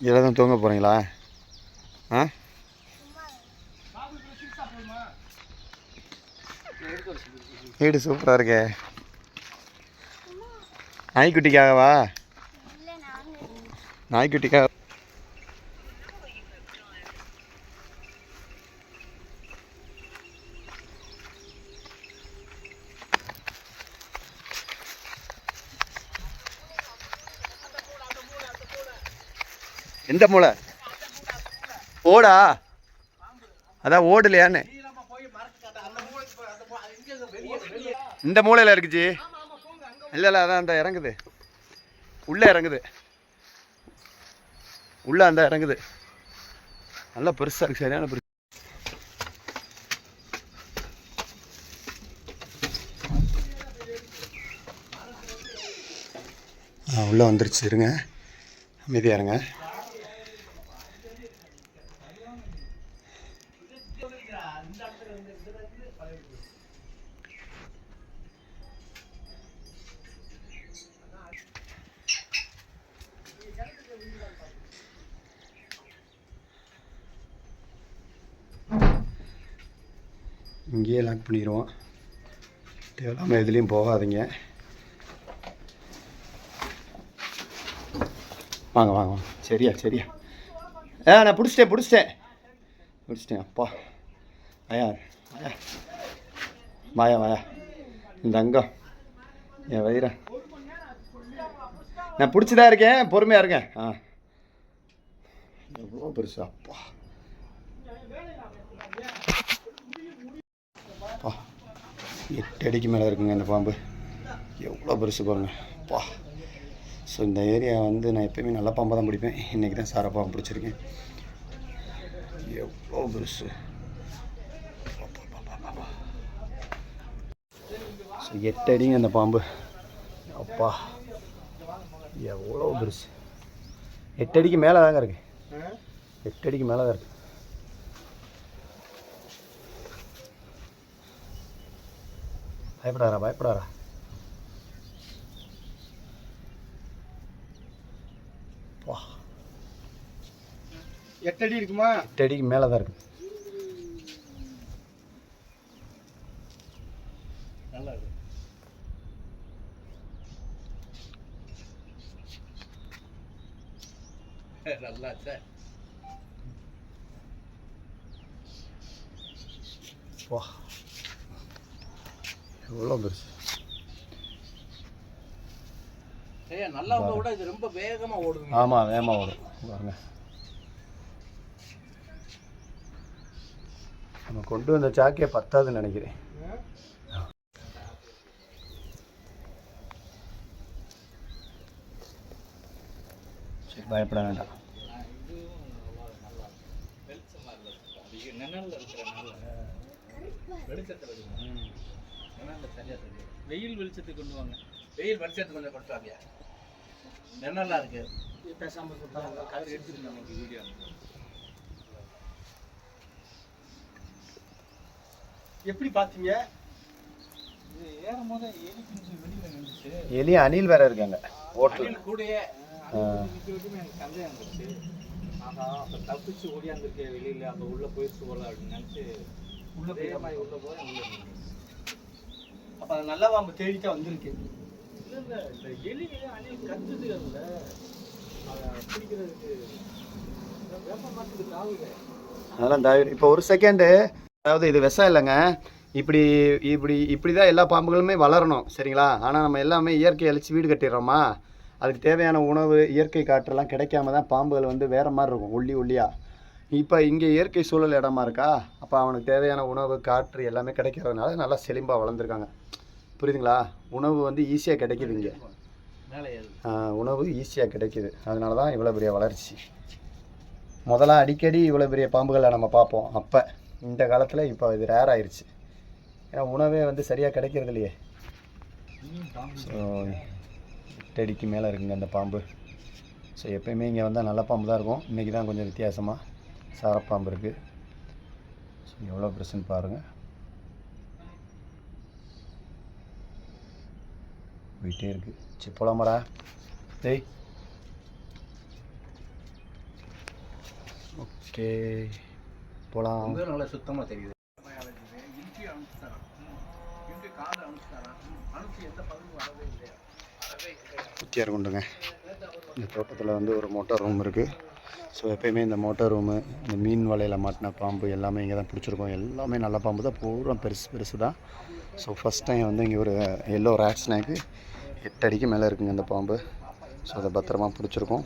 இதில் தான் தூங்க போகிறீங்களா? ஆ, வீடு சூப்பராக இருக்கே. நாய்க்குட்டிக்காகவா? நாய்க்குட்டிக்காக. எந்த மூளை? ஓடா? அதான் ஓடலையான்னு. இந்த மூளையில் இருக்குச்சு. இல்லை அதான் அந்த இறங்குது, உள்ளே இறங்குது, உள்ளே அந்த இறங்குது. நல்லா பெருசாக இருக்குது, சரியான பெருசு. உள்ளே வந்துருச்சு. இருங்க, அமைதியாக இருங்க. இங்கேயே லாக் பண்ணிடுவோம். தேவையில்லாமல் எதுலேயும் போகாதீங்க. வாங்க வாங்க வாங்க. சரியா சரியா. நான் பிடிச்சிட்டேன். அப்பா வாயா வாயா வாயா வாயா. இந்த அங்கம் என் வயிறா. நான் பிடிச்சிதான் இருக்கேன், பொறுமையாக இருக்கேன். எவ்வளோ பெருசா அப்பா. அப்பா 8 அடிக்கு மேலே இருக்குங்க இந்த பாம்பு. எவ்வளோ பெருசு பாருங்க அப்பா. ஸோ இந்த ஏரியா வந்து நான் எப்போயுமே நல்ல பாம்பை தான் பிடிப்பேன். இன்றைக்கி தான் சாரை பாம்பு பிடிச்சிருக்கேன். எவ்வளோ பெருசு. ஸோ 8 அடிங்க அந்த பாம்பு. அப்பா எவ்வளோ பெருசு. 8 அடிக்கு மேலே தாங்க இருக்குது. 8 அடிக்கு மேலே தான் இருக்குது. பயப்படாரா. வா, 8 அடி இருக்குமா? 8 அடிக்கு மேலே தான் இருக்குது. நல்லா இருக்கு. நல்லா சார். வா, எவ்வளோ பெருசு. நல்லா விட இது ரொம்ப வேகமாக ஓடுது. ஆமாம், வேகமாக ஓடும் பாருங்க. நம்ம கொண்டு வந்த சாக்கே பத்தாதுன்னு நினைக்கிறேன். சரி, பயப்பட வேண்டாம். வெயில் வெளிச்சத்துக்கு கொண்டு வாங்க. வெயில் வெளிச்சத்துக்கு கொஞ்சம் கொண்டு வாங்க. நல்லா இருக்கு. பேசாம எடுத்துட்டு நமக்கு வீடியோ எப்படி பார்த்தீங்க? இது ஏறும் போது எலி குஞ்சு வெளியில் நின்றுச்சு. எலி அணில் வேற இருக்காங்க ஹோட்டல் கூடயே. எனக்கு சந்தேகம் இருந்துச்சு. அப்போ தப்பிச்சு ஓடியாந்துருக்கு வெளியில். அப்போ உள்ளே போயிடுச்சு போல அப்படின்னு நினச்சி உள்ளே போய் உள்ளே போய் அப்போ அது நல்ல பாம்பு தேடித்தான் வந்திருக்கு. இல்லை இந்த எலி அணில் கத்துது. அதில் அதை பிடிக்கிறதுக்கு வேப்ப மாட்டுக்கு தாவுது. அதெல்லாம் தாவி. இப்போ ஒரு செகண்டு, அதாவது இது விஷம் இல்லைங்க. இப்படி தான் எல்லா பாம்புகளுமே வளரணும், சரிங்களா? ஆனால் நம்ம எல்லாமே இயற்கை அழித்து வீடு கட்டிடுறோமா. அதுக்கு தேவையான உணவு, இயற்கை காற்றெல்லாம் கிடைக்காம தான் பாம்புகள் வந்து வேறு மாதிரி இருக்கும், ஒல்லியாக. இப்போ இங்கே இயற்கை சூழல் இடமா இருக்கா, அப்போ அவனுக்கு தேவையான உணவு, காற்று எல்லாமே கிடைக்கிறதுனால நல்லா செழிம்பாக வளர்ந்துருக்காங்க. புரியுதுங்களா? உணவு வந்து ஈஸியாக கிடைக்கிது இங்கே. உணவு ஈஸியாக கிடைக்கிது. அதனால தான் இவ்வளோ பெரிய வளர்ச்சி. முதல்ல அடிக்கடி இவ்வளோ பெரிய பாம்புகளை நம்ம பார்ப்போம். அப்போ இந்த காலத்தில் இப்போ இது ரேர் ஆயிடுச்சு. ஏன்னா உணவே வந்து சரியாக கிடைக்கிறது இல்லையே. ஸோ 8 அடிக்கு மேலே இருக்குங்க அந்த பாம்பு. ஸோ எப்போயுமே இங்கே வந்தால் நல்ல பாம்பு தான் இருக்கும். இன்றைக்கி தான் கொஞ்சம் வித்தியாசமாக சாரப்பாம்பு இருக்குது. ஸோ எவ்வளோ பெருசுன்னு பாருங்கள். போயிட்டே இருக்குது. சரி, போலாமாடா? டேய், ஓகே போகலாம். நல்லா சுத்தமாக தெரியுது. இன்றைக்கி அனுப்பிச்சாரான், இன்றைக்கி காலை அனுப்பிச்சாரான், அனுப்பிச்சு எந்த பதவியும் வரவே இல்லையா, வரவே இல்லை. குட்டியாக கொண்டுங்க. இந்த தோட்டத்தில் வந்து ஒரு மோட்டார் ரூம் இருக்குது. ஸோ எப்போயுமே இந்த மோட்டார் ரூமு, இந்த மீன் வலையில் மாட்டின பாம்பு எல்லாமே இங்கே தான் பிடிச்சிருக்கோம். எல்லாமே நல்ல பாம்பு தான், பூரா பெருசு பெருசு தான். ஸோ ஃபஸ்ட் டைம் வந்து இங்கே ஒரு எல்லோ ரேட் ஸ்னேக்கு 8 அடிக்கு மேலே இருக்குங்க இந்த பாம்பு. ஸோ அதை பத்திரமா பிடிச்சிருக்கோம்.